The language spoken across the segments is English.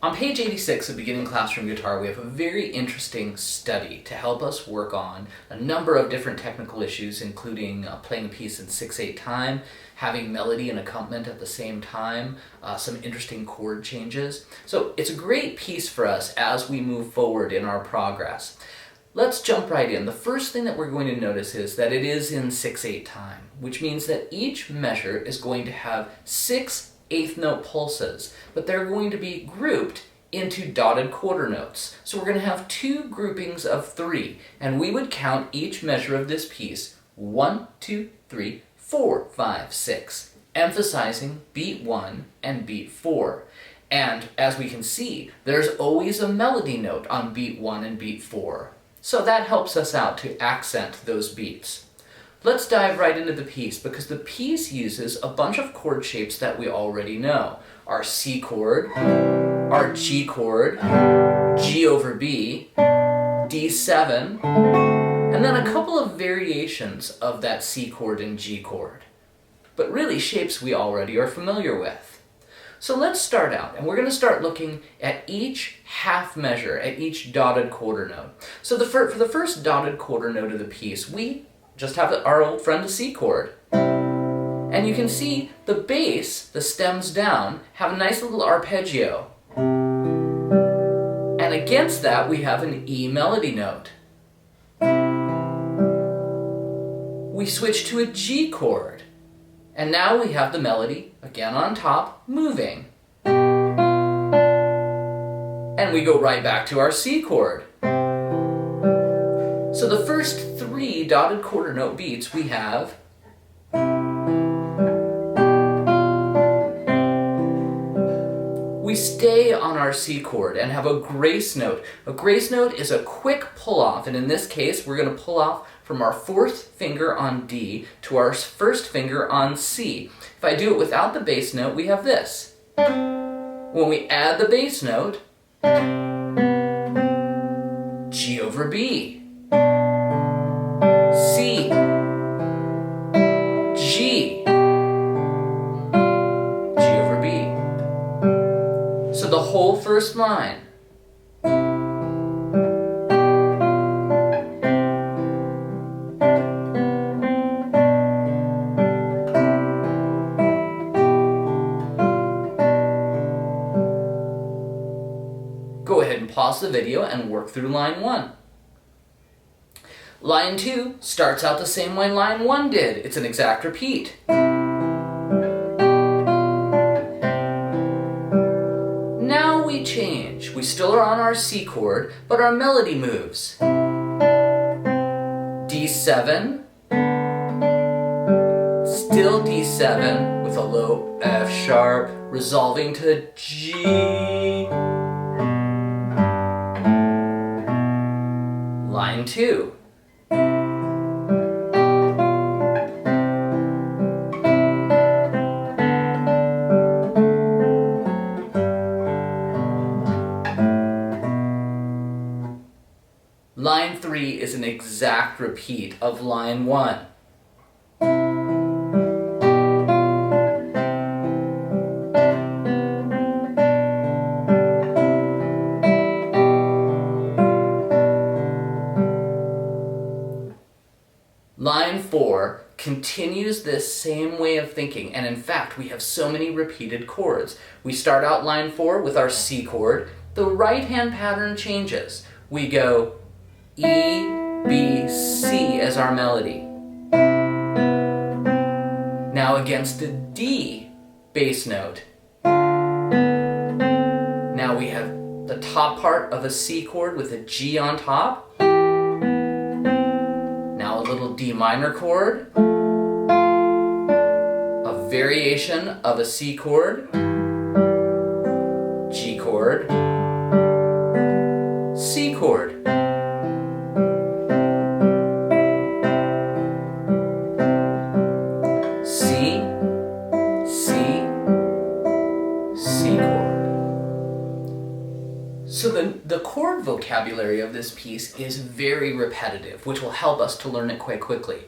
On page 86 of Beginning Classroom Guitar, we have a very interesting study to help us work on a number of different technical issues, including playing a piece in 6/8 time, having melody and accompaniment at the same time, some interesting chord changes. So it's a great piece for us as we move forward in our progress. Let's jump right in. The first thing that we're going to notice is that it is in 6/8 time, which means that each measure is going to have 6 eighth note pulses, but they're going to be grouped into dotted quarter notes. So we're going to have 2 groupings of 3, and we would count each measure of this piece 1, 2, 3, 4, 5, 6, emphasizing beat 1 and beat 4. And as we can see, there's always a melody note on beat 1 and beat 4. So that helps us out to accent those beats. Let's dive right into the piece, because the piece uses a bunch of chord shapes that we already know. Our C chord, our G chord, G over B, D7, and then a couple of variations of that C chord and G chord. But really shapes we already are familiar with. So let's start out, and we're going to start looking at each half measure, at each dotted quarter note. So for the first dotted quarter note of the piece, we just have our old friend, the C chord. And you can see the bass, the stems down, have a nice little arpeggio. And against that, we have an E melody note. We switch to a G chord. And now we have the melody, again on top, moving. And we go right back to our C chord. So the first 3 dotted quarter note beats we have we stay on our C chord and have a grace note. A grace note is a quick pull off, and in this case we're going to pull off from our 4th finger on D to our 1st finger on C. If I do it without the bass note, we have this. When we add the bass note, G over B, C, G, G over B. So the whole first line. Go ahead and pause the video and work through line 1. Line 2 starts out the same way line 1 did. It's an exact repeat. Now we change. We still are on our C chord, but our melody moves. D7, still D7 with a low F sharp, resolving to G. Line 2. Line 3 is an exact repeat of line 1. Line 4 continues this same way of thinking, and in fact we have so many repeated chords. We start out line 4 with our C chord. The right hand pattern changes. We go E, B, C as our melody. Now against a D bass note. Now we have the top part of a C chord with a G on top. Now a little D minor chord. A variation of a C chord. G chord. C chord. So the chord vocabulary of this piece is very repetitive, which will help us to learn it quite quickly.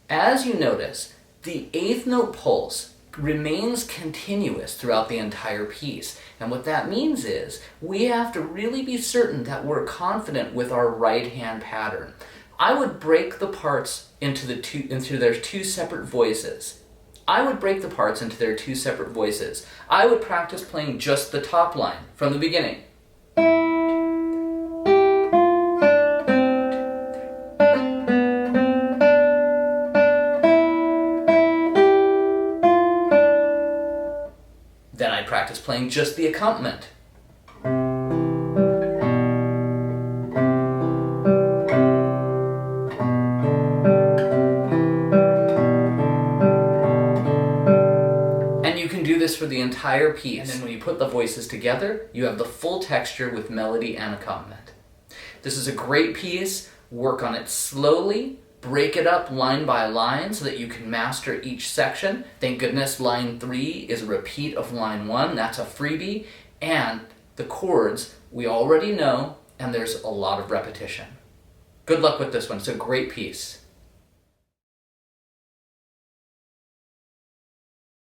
As you notice, the 8th note pulse remains continuous throughout the entire piece. And what that means is we have to really be certain that we're confident with our right hand pattern. I would break the parts into their two separate voices. I would practice playing just the top line from the beginning. Then I'd practice playing just the accompaniment. And you can do this for the entire piece. And then when you put the voices together, you have the full texture with melody and accompaniment. This is a great piece. Work on it slowly. Break it up line by line so that you can master each section. Thank goodness line 3 is a repeat of line 1. That's a freebie. And the chords we already know, and there's a lot of repetition. Good luck with this one. It's a great piece.